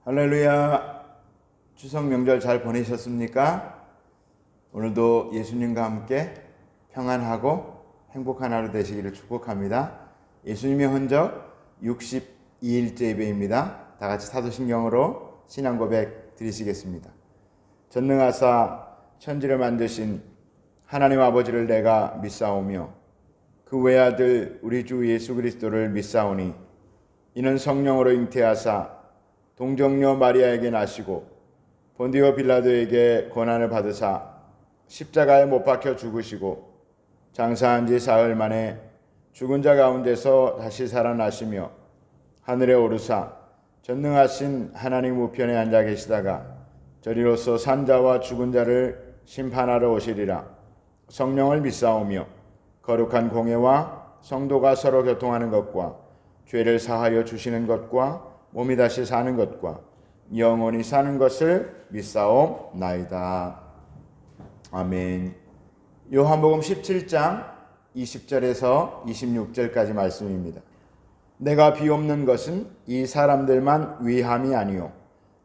할렐루야. 추석 명절 잘 보내셨습니까? 오늘도 예수님과 함께 평안하고 행복한 하루 되시기를 축복합니다. 예수님의 흔적 62일째 예배입니다. 다 같이 사도신경으로 신앙 고백 드리시겠습니다. 전능하사 천지를 만드신 하나님 아버지를 내가 믿사오며 그 외아들 우리 주 예수 그리스도를 믿사오니 이는 성령으로 잉태하사 동정녀 마리아에게 나시고 본디오 빌라도에게 고난을 받으사 십자가에 못 박혀 죽으시고 장사한 지 사흘 만에 죽은 자 가운데서 다시 살아나시며 하늘에 오르사 전능하신 하나님 우편에 앉아 계시다가 저리로서 산 자와 죽은 자를 심판하러 오시리라. 성령을 믿사오며 거룩한 공예와 성도가 서로 교통하는 것과 죄를 사하여 주시는 것과 몸이 다시 사는 것과 영원히 사는 것을 믿사옵나이다. 아멘. 요한복음 17장 20절에서 26절까지 말씀입니다. 내가 비옵는 것은 이 사람들만 위함이 아니요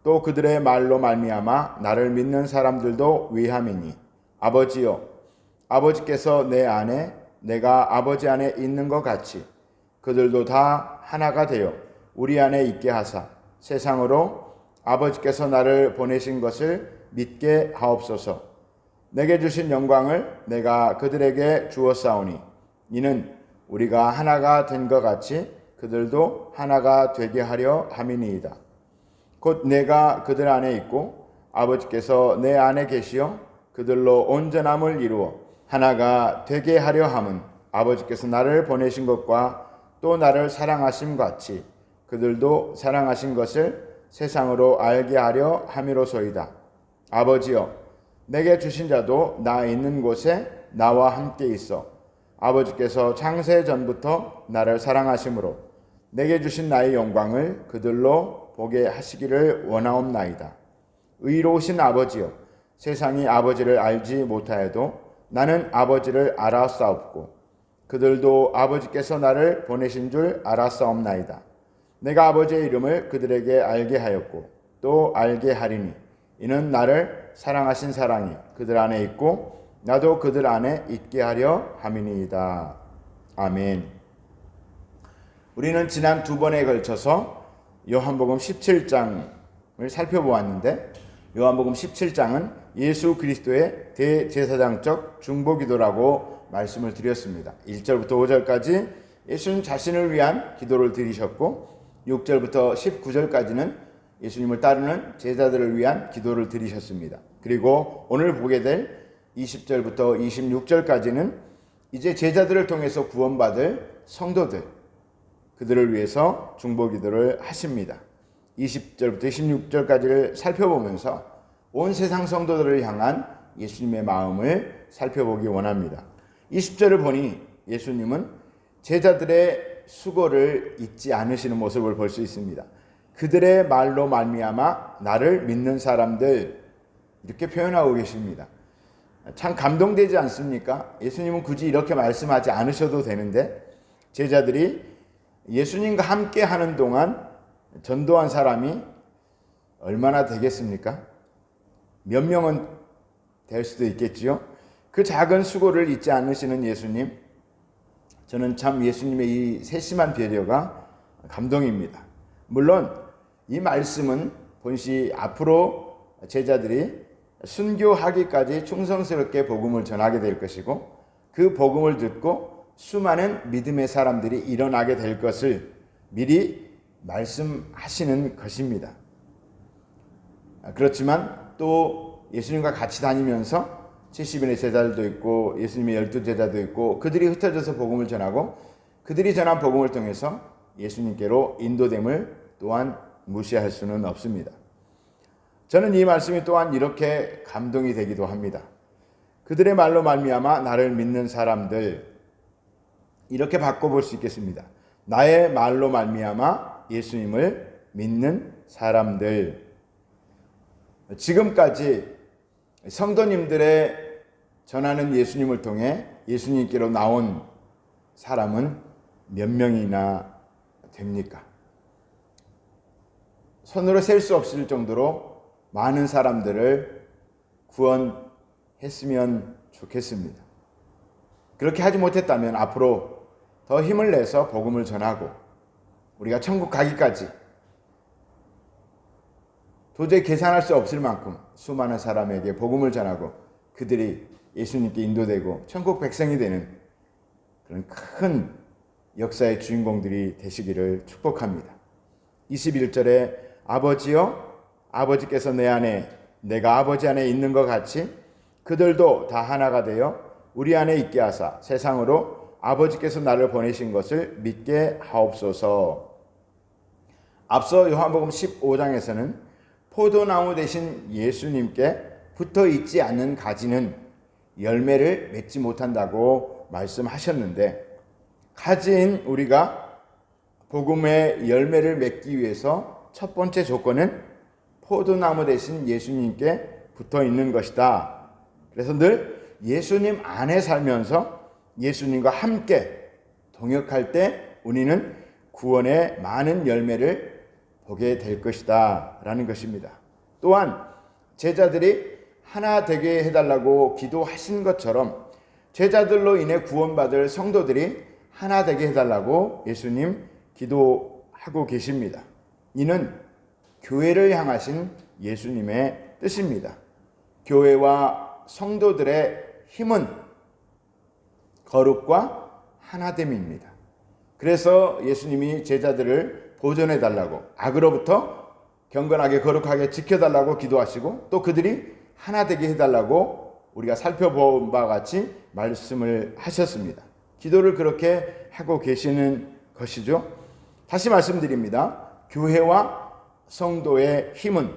또 그들의 말로 말미암아 나를 믿는 사람들도 위함이니 아버지여 아버지께서 내 안에 내가 아버지 안에 있는 것 같이 그들도 다 하나가 되어 우리 안에 있게 하사 세상으로 아버지께서 나를 보내신 것을 믿게 하옵소서. 내게 주신 영광을 내가 그들에게 주었사오니 이는 우리가 하나가 된 것 같이 그들도 하나가 되게 하려 함이니이다. 곧 내가 그들 안에 있고 아버지께서 내 안에 계시어 그들로 온전함을 이루어 하나가 되게 하려 함은 아버지께서 나를 보내신 것과 또 나를 사랑하심 같이 그들도 사랑하신 것을 세상으로 알게 하려 함이로소이다. 아버지여 내게 주신 자도 나 있는 곳에 나와 함께 있어 아버지께서 창세 전부터 나를 사랑하심으로 내게 주신 나의 영광을 그들로 보게 하시기를 원하옵나이다. 의로우신 아버지여 세상이 아버지를 알지 못하여도 나는 아버지를 알았사옵고 그들도 아버지께서 나를 보내신 줄 알았사옵나이다. 내가 아버지의 이름을 그들에게 알게 하였고 또 알게 하리니 이는 나를 사랑하신 사랑이 그들 안에 있고 나도 그들 안에 있게 하려 함이니이다. 아멘. 우리는 지난 두 번에 걸쳐서 요한복음 17장을 살펴보았는데 요한복음 17장은 예수 그리스도의 대제사장적 중보기도라고 말씀을 드렸습니다. 1절부터 5절까지 예수님 자신을 위한 기도를 드리셨고 6절부터 19절까지는 예수님을 따르는 제자들을 위한 기도를 드리셨습니다. 그리고 오늘 보게 될 20절부터 26절까지는 이제 제자들을 통해서 구원받을 성도들, 그들을 위해서 중보기도를 하십니다. 20절부터 26절까지를 살펴보면서 온 세상 성도들을 향한 예수님의 마음을 살펴보기 원합니다. 20절을 보니 예수님은 제자들의 수고를 잊지 않으시는 모습을 볼 수 있습니다. 그들의 말로 말미암아 나를 믿는 사람들 이렇게 표현하고 계십니다. 참 감동되지 않습니까? 예수님은 굳이 이렇게 말씀하지 않으셔도 되는데 제자들이 예수님과 함께 하는 동안 전도한 사람이 얼마나 되겠습니까? 몇 명은 될 수도 있겠지요. 그 작은 수고를 잊지 않으시는 예수님, 저는 참 예수님의 이 세심한 배려가 감동입니다. 물론 이 말씀은 본시 앞으로 제자들이 순교하기까지 충성스럽게 복음을 전하게 될 것이고 그 복음을 듣고 수많은 믿음의 사람들이 일어나게 될 것을 미리 말씀하시는 것입니다. 그렇지만 또 예수님과 같이 다니면서 70인의 제자들도 있고 예수님의 12제자도 있고 그들이 흩어져서 복음을 전하고 그들이 전한 복음을 통해서 예수님께로 인도됨을 또한 무시할 수는 없습니다. 저는 이 말씀이 또한 이렇게 감동이 되기도 합니다. 그들의 말로 말미암아 나를 믿는 사람들, 이렇게 바꿔볼 수 있겠습니다. 나의 말로 말미암아 예수님을 믿는 사람들. 지금까지 성도님들의 전하는 예수님을 통해 예수님께로 나온 사람은 몇 명이나 됩니까? 손으로 셀 수 없을 정도로 많은 사람들을 구원했으면 좋겠습니다. 그렇게 하지 못했다면 앞으로 더 힘을 내서 복음을 전하고 우리가 천국 가기까지 도저히 계산할 수 없을 만큼 수많은 사람에게 복음을 전하고 그들이 예수님께 인도되고 천국 백성이 되는 그런 큰 역사의 주인공들이 되시기를 축복합니다. 21절에 아버지여, 아버지께서 내 안에 내가 아버지 안에 있는 것 같이 그들도 다 하나가 되어 우리 안에 있게 하사 세상으로 아버지께서 나를 보내신 것을 믿게 하옵소서. 앞서 요한복음 15장에서는 포도나무 대신 예수님께 붙어 있지 않는 가지는 열매를 맺지 못한다고 말씀하셨는데, 가지인 우리가 복음의 열매를 맺기 위해서 첫 번째 조건은 포도나무 대신 예수님께 붙어 있는 것이다. 그래서 늘 예수님 안에 살면서 예수님과 함께 동역할 때 우리는 구원의 많은 열매를 보게 될 것이다 라는 것입니다. 또한 제자들이 하나 되게 해달라고 기도하신 것처럼 제자들로 인해 구원받을 성도들이 하나 되게 해달라고 예수님 기도하고 계십니다. 이는 교회를 향하신 예수님의 뜻입니다. 교회와 성도들의 힘은 거룩과 하나됨입니다. 그래서 예수님이 제자들을 보존해달라고, 악으로부터 경건하게 거룩하게 지켜달라고 기도하시고 또 그들이 하나 되게 해달라고 우리가 살펴본 바와 같이 말씀을 하셨습니다. 기도를 그렇게 하고 계시는 것이죠. 다시 말씀드립니다. 교회와 성도의 힘은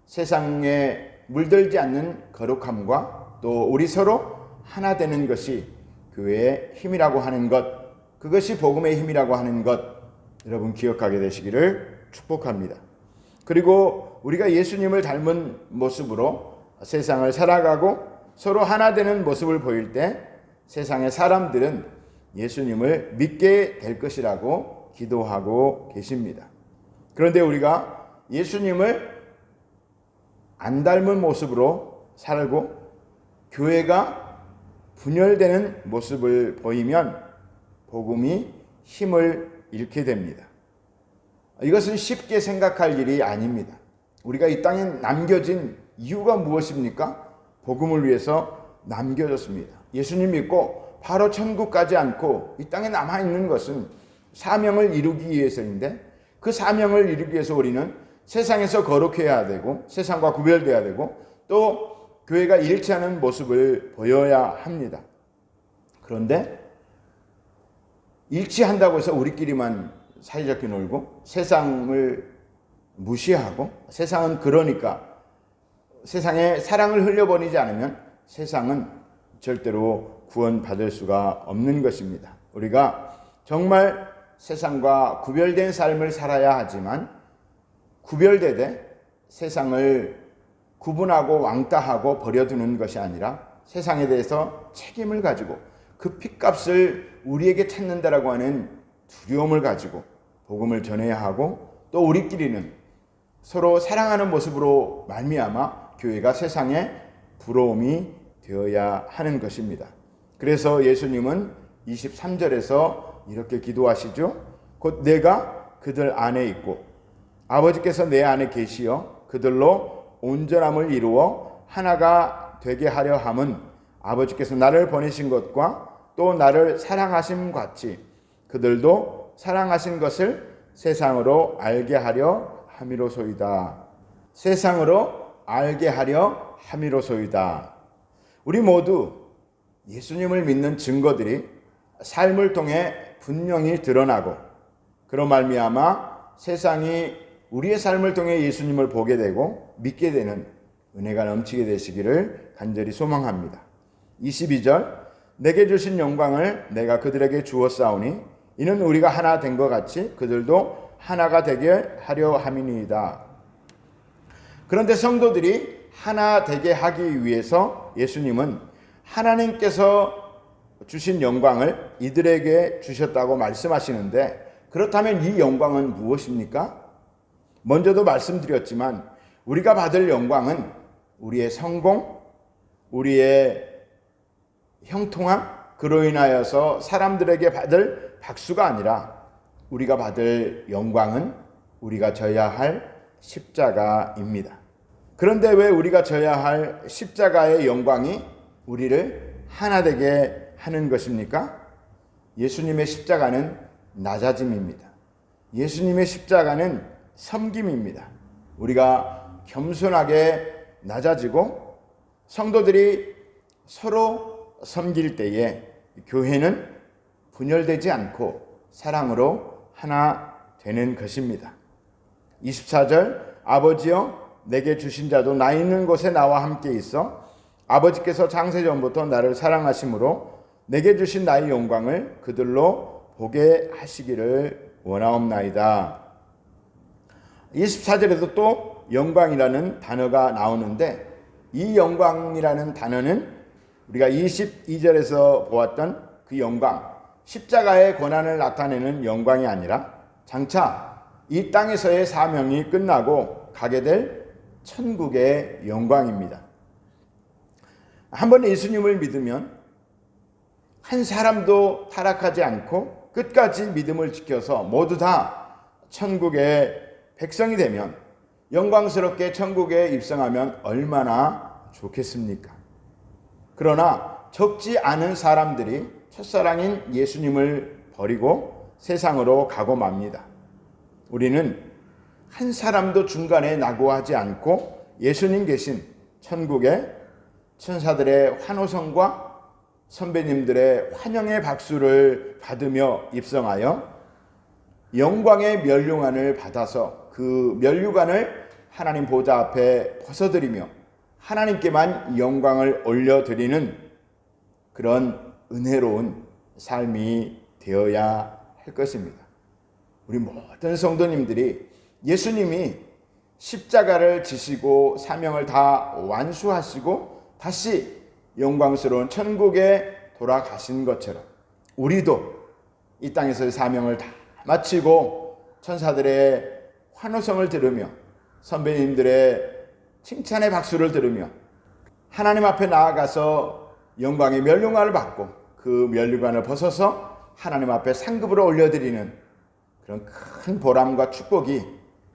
세상에 물들지 않는 거룩함과 또 우리 서로 하나 되는 것이 교회의 힘이라고 하는 것, 그것이 복음의 힘이라고 하는 것, 여러분 기억하게 되시기를 축복합니다. 그리고 우리가 예수님을 닮은 모습으로 세상을 살아가고 서로 하나 되는 모습을 보일 때 세상의 사람들은 예수님을 믿게 될 것이라고 기도하고 계십니다. 그런데 우리가 예수님을 안 닮은 모습으로 살고 교회가 분열되는 모습을 보이면 복음이 힘을 잃게 됩니다. 이것은 쉽게 생각할 일이 아닙니다. 우리가 이 땅에 남겨진 이유가 무엇입니까? 복음을 위해서 남겨졌습니다. 예수님 믿고 바로 천국 가지 않고 이 땅에 남아있는 것은 사명을 이루기 위해서인데, 그 사명을 이루기 위해서 우리는 세상에서 거룩해야 되고 세상과 구별돼야 되고 또 교회가 일치하는 모습을 보여야 합니다. 그런데 일치한다고 해서 우리끼리만 사이좋게 놀고 세상을 무시하고, 세상은 그러니까 세상에 사랑을 흘려보내지 않으면 세상은 절대로 구원받을 수가 없는 것입니다. 우리가 정말 세상과 구별된 삶을 살아야 하지만 구별되되 세상을 구분하고 왕따하고 버려두는 것이 아니라 세상에 대해서 책임을 가지고 그 핏값을 우리에게 찾는다라고 하는 두려움을 가지고 복음을 전해야 하고, 또 우리끼리는 서로 사랑하는 모습으로 말미암아 교회가 세상에 부러움이 되어야 하는 것입니다. 그래서 예수님은 23절에서 이렇게 기도하시죠. 곧 내가 그들 안에 있고 아버지께서 내 안에 계시어 그들로 온전함을 이루어 하나가 되게 하려 함은 아버지께서 나를 보내신 것과 또 나를 사랑하심 같이 그들도 사랑하신 것을 세상으로 알게 하려 함이로소이다. 세상으로 알게 하려 함이로소이다. 우리 모두 예수님을 믿는 증거들이 삶을 통해 분명히 드러나고 그런 말미암아 세상이 우리의 삶을 통해 예수님을 보게 되고 믿게 되는 은혜가 넘치게 되시기를 간절히 소망합니다. 22절 내게 주신 영광을 내가 그들에게 주었사오니 이는 우리가 하나 된 것 같이 그들도 하나가 되게 하려 함이니이다. 그런데 성도들이 하나 되게 하기 위해서 예수님은 하나님께서 주신 영광을 이들에게 주셨다고 말씀하시는데, 그렇다면 이 영광은 무엇입니까? 먼저도 말씀드렸지만 우리가 받을 영광은 우리의 성공, 우리의 형통함, 그로 인하여서 사람들에게 받을 박수가 아니라 우리가 받을 영광은 우리가 져야 할 십자가입니다. 그런데 왜 우리가 져야 할 십자가의 영광이 우리를 하나 되게 하는 것입니까? 예수님의 십자가는 낮아짐입니다. 예수님의 십자가는 섬김입니다. 우리가 겸손하게 낮아지고 성도들이 서로 섬길 때에 교회는 분열되지 않고 사랑으로 하나 되는 것입니다. 24절 아버지여 내게 주신 자도 나 있는 곳에 나와 함께 있어 아버지께서 창세전부터 나를 사랑하심으로 내게 주신 나의 영광을 그들로 보게 하시기를 원하옵나이다. 24절에도 또 영광이라는 단어가 나오는데, 이 영광이라는 단어는 우리가 22절에서 보았던 그 영광, 십자가의 고난을 나타내는 영광이 아니라 장차 이 땅에서의 사명이 끝나고 가게 될 천국의 영광입니다. 한번 예수님을 믿으면 한 사람도 타락하지 않고 끝까지 믿음을 지켜서 모두 다 천국의 백성이 되면, 영광스럽게 천국에 입성하면 얼마나 좋겠습니까? 그러나 적지 않은 사람들이 첫사랑인 예수님을 버리고 세상으로 가고 맙니다. 우리는 한 사람도 중간에 낙오하지 않고 예수님 계신 천국에 천사들의 환호성과 선배님들의 환영의 박수를 받으며 입성하여 영광의 면류관을 받아서 그 면류관을 하나님 보좌 앞에 벗어드리며 하나님께만 영광을 올려드리는 그런 은혜로운 삶이 되어야 할 것입니다. 우리 모든 성도님들이 예수님이 십자가를 지시고 사명을 다 완수하시고 다시 영광스러운 천국에 돌아가신 것처럼 우리도 이 땅에서의 사명을 다 마치고 천사들의 환호성을 들으며 선배님들의 칭찬의 박수를 들으며 하나님 앞에 나아가서 영광의 면류관을 받고 그 면류관을 벗어서 하나님 앞에 상급으로 올려드리는 그런 큰 보람과 축복이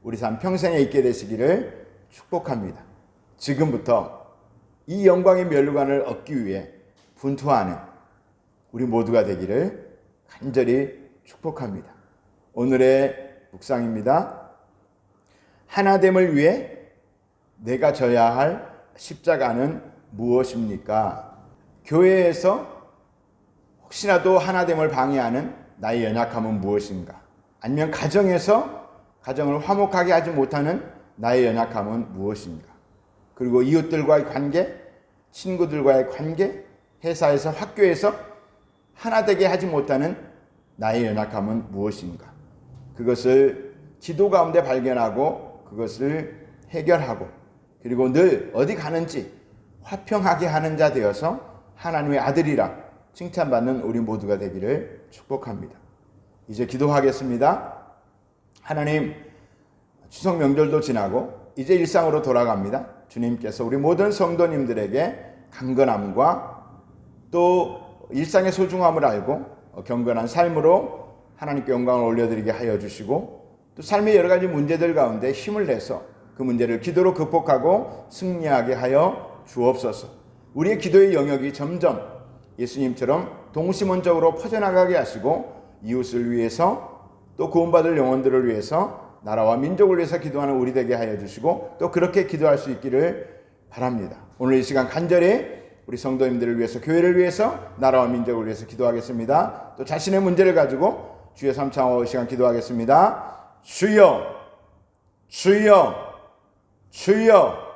우리 삶 평생에 있게 되시기를 축복합니다. 지금부터 이 영광의 면류관을 얻기 위해 분투하는 우리 모두가 되기를 간절히 축복합니다. 오늘의 묵상입니다. 하나됨을 위해 내가 져야 할 십자가는 무엇입니까? 교회에서 혹시라도 하나됨을 방해하는 나의 연약함은 무엇인가? 아니면 가정에서 가정을 화목하게 하지 못하는 나의 연약함은 무엇인가? 그리고 이웃들과의 관계, 친구들과의 관계, 회사에서, 학교에서 하나 되게 하지 못하는 나의 연약함은 무엇인가? 그것을 기도 가운데 발견하고 그것을 해결하고, 그리고 늘 어디 가는지 화평하게 하는 자 되어서 하나님의 아들이라 칭찬받는 우리 모두가 되기를 축복합니다. 이제 기도하겠습니다. 하나님, 추석 명절도 지나고 이제 일상으로 돌아갑니다. 주님께서 우리 모든 성도님들에게 강건함과 또 일상의 소중함을 알고 경건한 삶으로 하나님께 영광을 올려드리게 하여 주시고, 또 삶의 여러 가지 문제들 가운데 힘을 내서 그 문제를 기도로 극복하고 승리하게 하여 주옵소서. 우리의 기도의 영역이 점점 예수님처럼 동시몬적으로 퍼져나가게 하시고, 이웃을 위해서 또 구원받을 영혼들을 위해서 나라와 민족을 위해서 기도하는 우리 되게 하여 주시고, 또 그렇게 기도할 수 있기를 바랍니다. 오늘 이 시간 간절히 우리 성도님들을 위해서, 교회를 위해서, 나라와 민족을 위해서 기도하겠습니다. 또 자신의 문제를 가지고 주여 3창호 시간 기도하겠습니다. 주여, 주여, 주여.